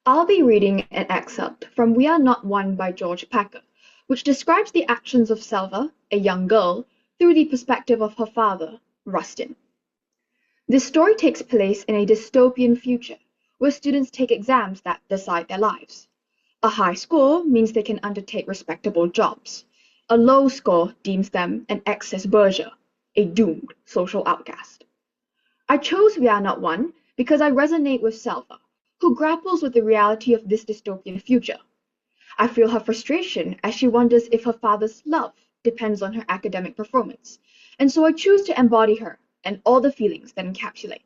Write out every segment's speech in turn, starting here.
I'll be reading an excerpt from We Are Not One by George Packer, which describes the actions of Selva, a young girl, through the perspective of her father, Rustin. This story takes place in a dystopian future where students take exams that decide their lives. A high score means they can undertake respectable jobs. A low score deems them an excess bourgeois, a doomed social outcast. I chose We Are Not One because I resonate with Selva, who grapples with the reality of this dystopian future. I feel her frustration as she wonders if her father's love depends on her academic performance, and so I choose to embody her and all the feelings that encapsulate.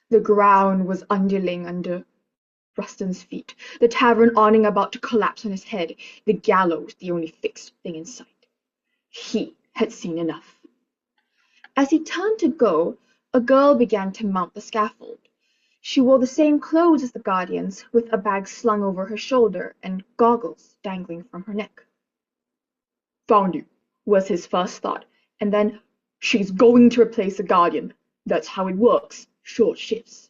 The ground was undulating under Rustin's feet, the tavern awning about to collapse on his head, the gallows the only fixed thing in sight. He had seen enough. As he turned to go, a girl began to mount the scaffold. She wore the same clothes as the guardians, with a bag slung over her shoulder and goggles dangling from her neck. "Found you," was his first thought, and then, "She's going to replace the guardian. That's how it works, short shifts."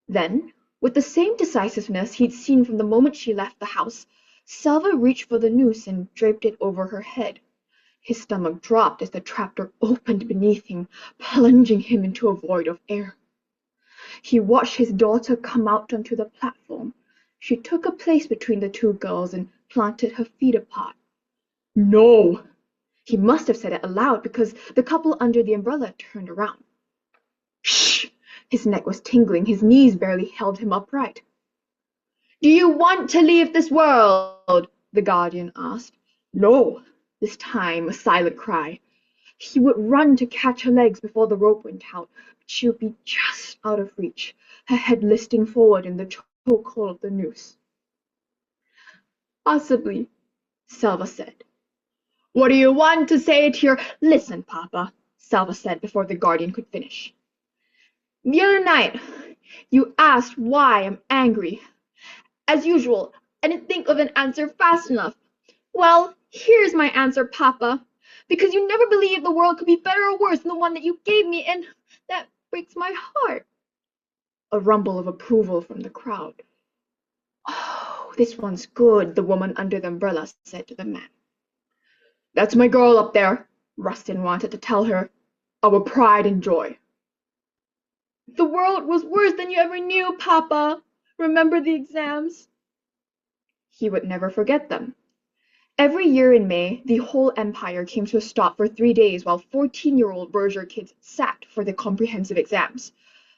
Then, with the same decisiveness he'd seen from the moment she left the house, Selva reached for the noose and draped it over her head. His stomach dropped as the trapdoor opened beneath him, plunging him into a void of air. He watched his daughter come out onto the platform. She took a place between the two girls and planted her feet apart. "No!" He must have said it aloud because the couple under the umbrella turned around. "Shh!" His neck was tingling, his knees barely held him upright. "Do you want to leave this world?" the guardian asked. "No!" This time a silent cry. He would run to catch her legs before the rope went out, but she would be just out of reach, her head listing forward in the chokehold of the noose. "Possibly," Selva said. "What do you want to say to your—" "Listen, Papa," Selva said before the guardian could finish. "The other night, you asked why I'm angry. As usual, I didn't think of an answer fast enough. Well, here's my answer, Papa. Because you never believed the world could be better or worse than the one that you gave me, and that breaks my heart." A rumble of approval from the crowd. "Oh, this one's good," the woman under the umbrella said to the man. "That's my girl up there," Rustin wanted to tell her. "Our pride and joy." "The world was worse than you ever knew, Papa. Remember the exams?" He would never forget them. Every year in May, the whole empire came to a stop for 3 days while 14-year-old bourgeois kids sat for the comprehensive exams.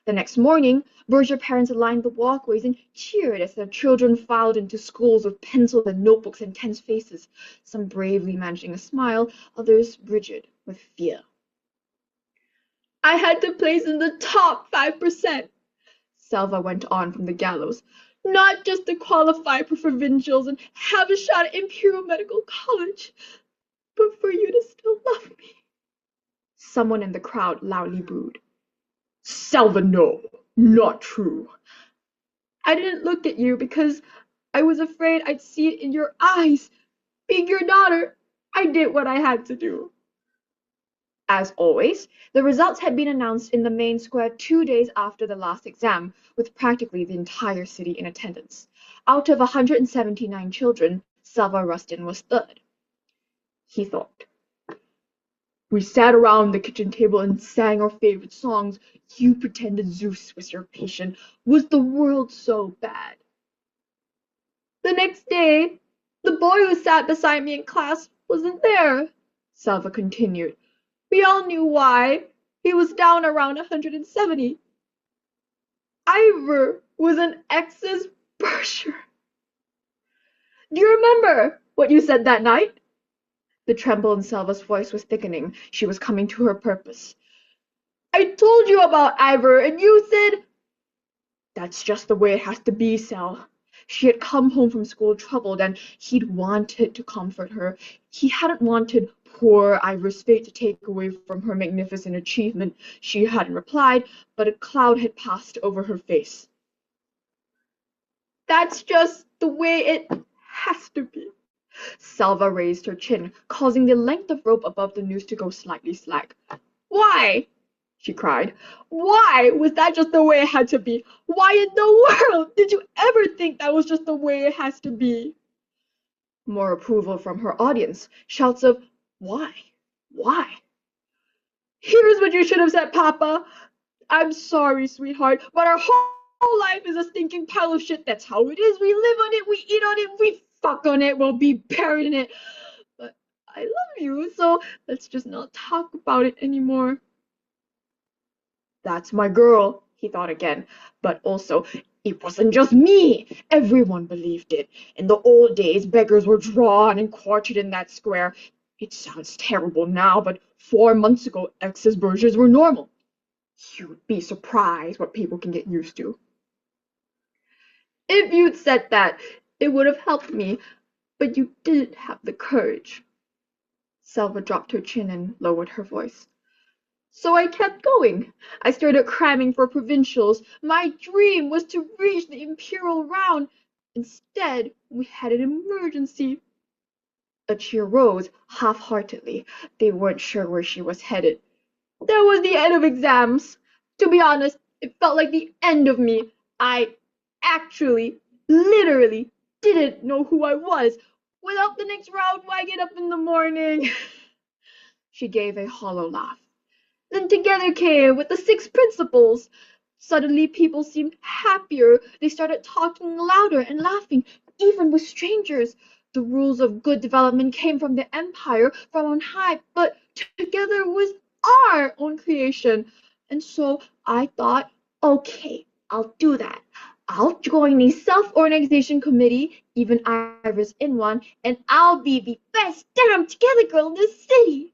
The next morning, bourgeois parents lined the walkways and cheered as their children filed into schools with pencils and notebooks and tense faces, some bravely managing a smile, others rigid with fear. "I had to place in the top 5%, Selva went on from the gallows. "Not just to qualify for provincials and have a shot at Imperial Medical College, but for you to still love me." Someone in the crowd loudly booed. "Selva, no, not true." "I didn't look at you because I was afraid I'd see it in your eyes. Being your daughter, I did what I had to do." As always, the results had been announced in the main square 2 days after the last exam, with practically the entire city in attendance. Out of 179 children, Selva Rustin was third. He thought. "We sat around the kitchen table and sang our favorite songs. You pretended Zeus was your patient. Was the world so bad?" "The next day, the boy who sat beside me in class wasn't there," Selva continued. "We all knew why. He was down around 170. Ivor was an excess bourgeois." "Do you remember what you said that night?" The tremble in Selva's voice was thickening. She was coming to her purpose. "I told you about Ivor, and you said—" "That's just the way it has to be, Sel." She had come home from school troubled, and he'd wanted to comfort her. He hadn't wanted poor Ivor's fate to take away from her magnificent achievement. She hadn't replied, but a cloud had passed over her face. "That's just the way it has to be." Selva raised her chin, causing the length of rope above the noose to go slightly slack. "Why?" she cried. Why was that just the way it had to be? Why in the world did you ever think that was just the way it has to be? More approval from her audience, shouts of, why? Why? Here's what you should have said, Papa. I'm sorry, sweetheart, but our whole life is a stinking pile of shit. That's how it is. We live on it, we eat on it, we fuck on it, we'll be buried in it. But I love you, so let's just not talk about it anymore. That's my girl, he thought again, but also, it wasn't just me. Everyone believed it. In the old days, beggars were drawn and quartered in that square. It sounds terrible now, but 4 months ago, ex-burgers were normal. You'd be surprised what people can get used to. If you'd said that, it would have helped me, but you didn't have the courage. Selva dropped her chin and lowered her voice. So I kept going. I started cramming for provincials. My dream was to reach the imperial round. Instead, we had an emergency. A cheer rose, half-heartedly. They weren't sure where she was headed. That was the end of exams. To be honest, it felt like the end of me. I actually, literally, didn't know who I was. Without the next round, why get up in the morning? She gave a hollow laugh. Then together came with the 6 principals. Suddenly people seemed happier. They started talking louder and laughing, even with strangers. The rules of good development came from the empire, from on high, but together was our own creation. And so I thought, okay, I'll do that. I'll join the self-organization committee, even I was in one, and I'll be the best damn together girl in the city.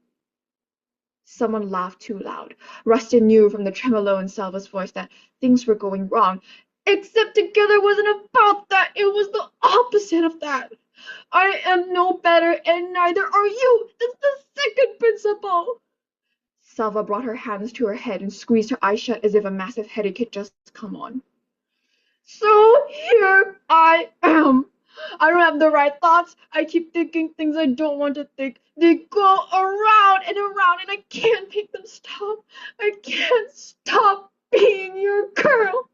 Someone laughed too loud. Rustin knew from the tremolo in Selva's voice that things were going wrong. Except together wasn't about that. It was the opposite of that. I am no better, and neither are you. That's the second principle. Selva brought her hands to her head and squeezed her eyes shut as if a massive headache had just come on. So here I am. I don't have the right thoughts. I keep thinking things I don't want to think. They go around and around, and I can't make them stop. I can't stop being your girl.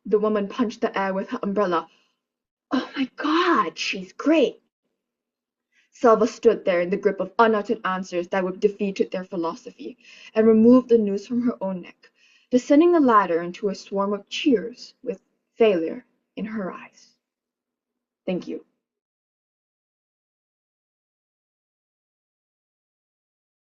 The woman punched the air with her umbrella. Oh my God, she's great. Selva stood there in the grip of unuttered answers that would defeat their philosophy, and removed the noose from her own neck, descending the ladder into a swarm of cheers with failure in her eyes. Thank you.